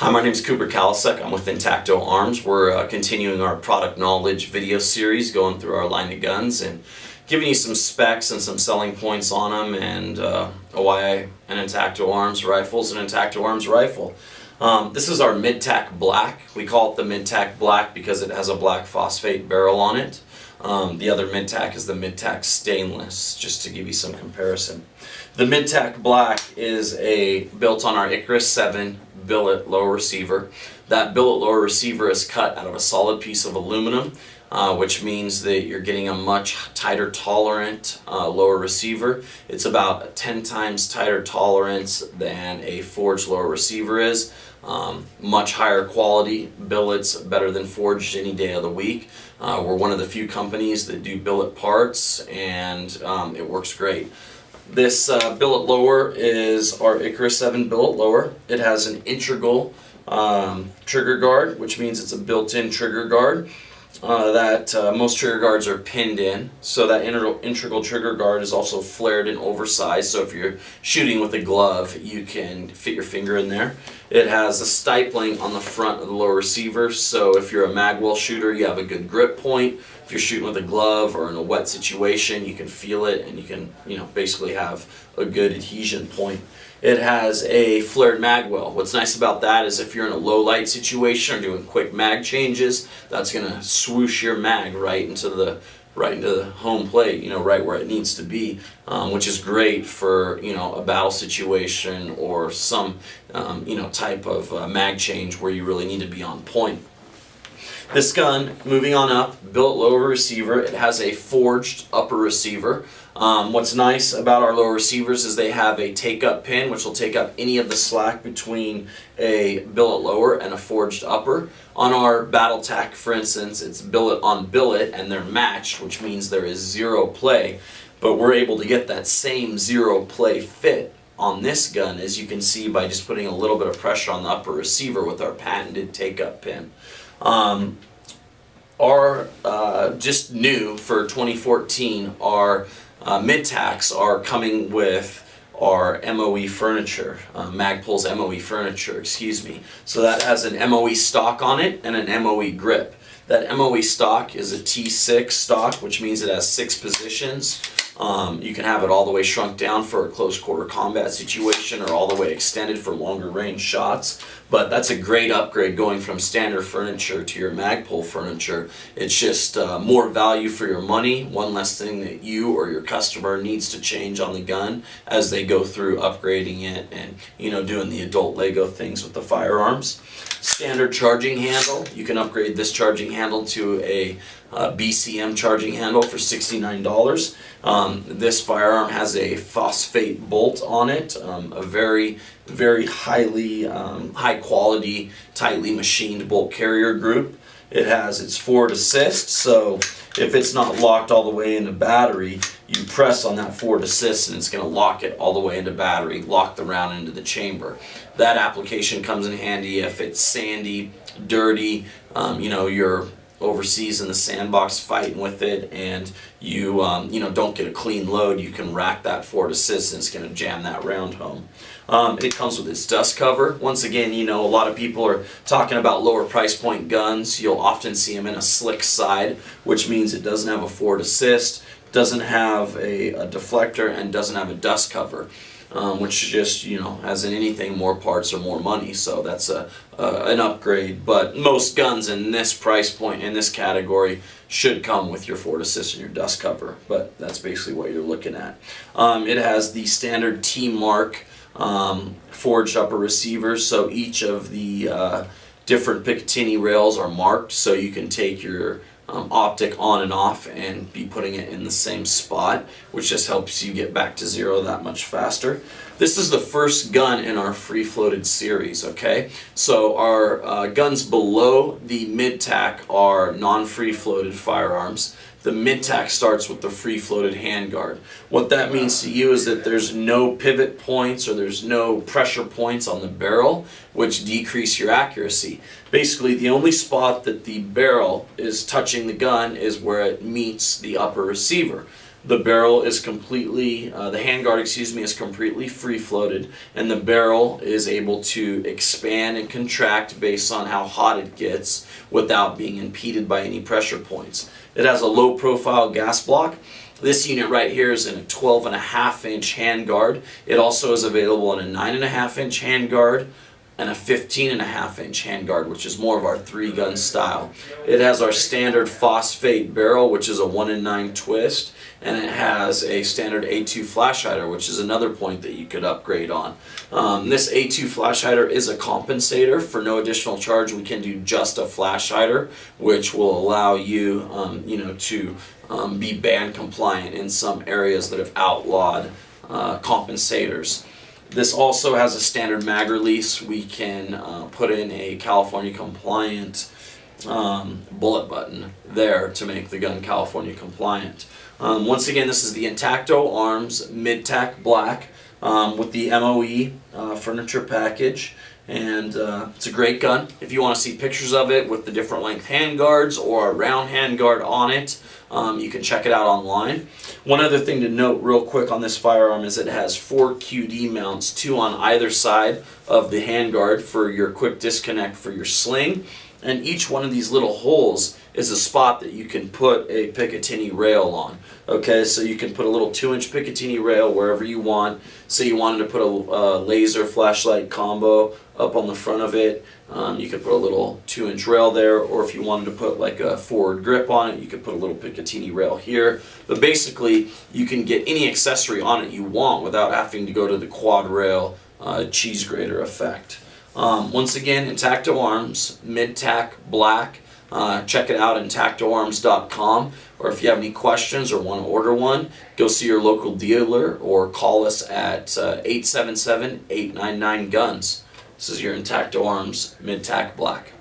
Hi, my name is Cooper Kalasek. I'm with Intacto Arms. We're continuing our product knowledge video series, going through our line of guns and giving you some specs and some selling points on them, and why an Intacto Arms rifle is an Intacto Arms rifle. This is our Mid-Tac Black. We call it the Mid-Tac Black because it has a black phosphate barrel on it. The other Mid-Tac is the Mid-Tac Stainless, just to give you some comparison. The Mid-Tac Black is built on our Icarus 7 billet lower receiver. That billet lower receiver is cut out of a solid piece of aluminum, which means that you're getting a much tighter tolerant lower receiver. It's about 10 times tighter tolerance than a forged lower receiver is. Much higher quality billets, better than forged any day of the week. We're one of the few companies that do billet parts, and it works great. This billet lower is our Icarus 7 billet lower. It has an integral trigger guard, which means it's a built-in trigger guard. Most trigger guards are pinned in, so that integral trigger guard is also flared and oversized, so if you're shooting with a glove you can fit your finger in there. It has a stifling on the front of the lower receiver, so if you're a magwell shooter you have a good grip point. If you're shooting with a glove or in a wet situation, you can feel it and you can basically have a good adhesion point. It has a flared magwell. What's nice about that is if you're in a low light situation or doing quick mag changes, that's going to swoosh your mag right into the home plate, right where it needs to be, which is great for a battle situation or some type of mag change where you really need to be on point. This gun, moving on up, billet lower receiver. It has a forged upper receiver. What's nice about our lower receivers is they have a take-up pin, which will take up any of the slack between a billet lower and a forged upper. On our BattleTac, for instance, it's billet on billet, and they're matched, which means there is zero play. But we're able to get that same zero play fit on this gun, as you can see by just putting a little bit of pressure on the upper receiver with our patented take-up pin. Just new for 2014, our Mid-Tacs are coming with our MOE furniture, Magpul's MOE furniture, excuse me. So that has an MOE stock on it and an MOE grip. That MOE stock is a T6 stock, which means it has 6 positions. You can have it all the way shrunk down for a close quarter combat situation or all the way extended for longer range shots. But that's a great upgrade going from standard furniture to your Magpul furniture. It's just more value for your money, one less thing that you or your customer needs to change on the gun as they go through upgrading it and doing the adult Lego things with the firearms. Standard charging handle. You can upgrade this charging handle to a BCM charging handle for $69. This firearm has a phosphate bolt on it, a very high quality, tightly machined bolt carrier group. It has its forward assist, so if it's not locked all the way into battery, you press on that forward assist and it's going to lock it all the way into battery, lock the round into the chamber. That application comes in handy if it's sandy, dirty, you're overseas in the sandbox fighting with it, and you don't get a clean load. You can rack that forward assist and it's going to jam that round home. It comes with its dust cover. Once again, a lot of people are talking about lower price point guns. You'll often see them in a slick side, which means it doesn't have a forward assist, doesn't have a deflector, and doesn't have a dust cover. Which just, as in anything, more parts or more money, so that's an upgrade. But most guns in this price point, in this category, should come with your forward assist and your dust cover, but that's basically what you're looking at. It has the standard T-Mark forged upper receivers, so each of the different Picatinny rails are marked, so you can take your optic on and off and be putting it in the same spot, which just helps you get back to zero that much faster. This is the first gun in our free floated series, okay? So our guns below the Mid-Tac are non-free floated firearms. The Mid-Tac starts with the free floated handguard. What that means to you is that there's no pivot points or there's no pressure points on the barrel, which decrease your accuracy. Basically, the only spot that the barrel is touching the gun is where it meets the upper receiver. The barrel is completely, the handguard, excuse me, is completely free floated, and the barrel is able to expand and contract based on how hot it gets without being impeded by any pressure points. It has a low profile gas block. This unit right here is in a 12.5-inch handguard. It also is available in a 9.5-inch handguard and a 15.5-inch handguard, which is more of our 3-gun style. It has our standard phosphate barrel, which is a 1-in-9 twist, and it has a standard A2 flash hider, which is another point that you could upgrade on. This A2 flash hider is a compensator. For no additional charge, we can do just a flash hider, which will allow you, to be band compliant in some areas that have outlawed compensators. This also has a standard mag release. We can put in a California compliant bullet button there to make the gun California compliant. Once again, this is the Intacto Arms Mid-Tack Black with the MOE furniture package, and it's a great gun. If you want to see pictures of it with the different length handguards or a round handguard on it, you can check it out online. One other thing to note real quick on this firearm is it has 4 QD mounts, 2 on either side of the handguard for your quick disconnect for your sling, and each one of these little holes is a spot that you can put a Picatinny rail on. Okay, so you can put a little 2-inch Picatinny rail wherever you want. Say you wanted to put a laser flashlight combo up on the front of it, you could put a little 2-inch rail there, or if you wanted to put like a forward grip on it, you could put a little Picatinny rail here. But basically, you can get any accessory on it you want without having to go to the quad rail cheese grater effect. Once again, Intacto Arms, Mid-Tack Black. Check it out at intactoarms.com, or if you have any questions or want to order one, go see your local dealer or call us at 877-899-GUNS. This is your Intacto Arms Mid-Tack Black.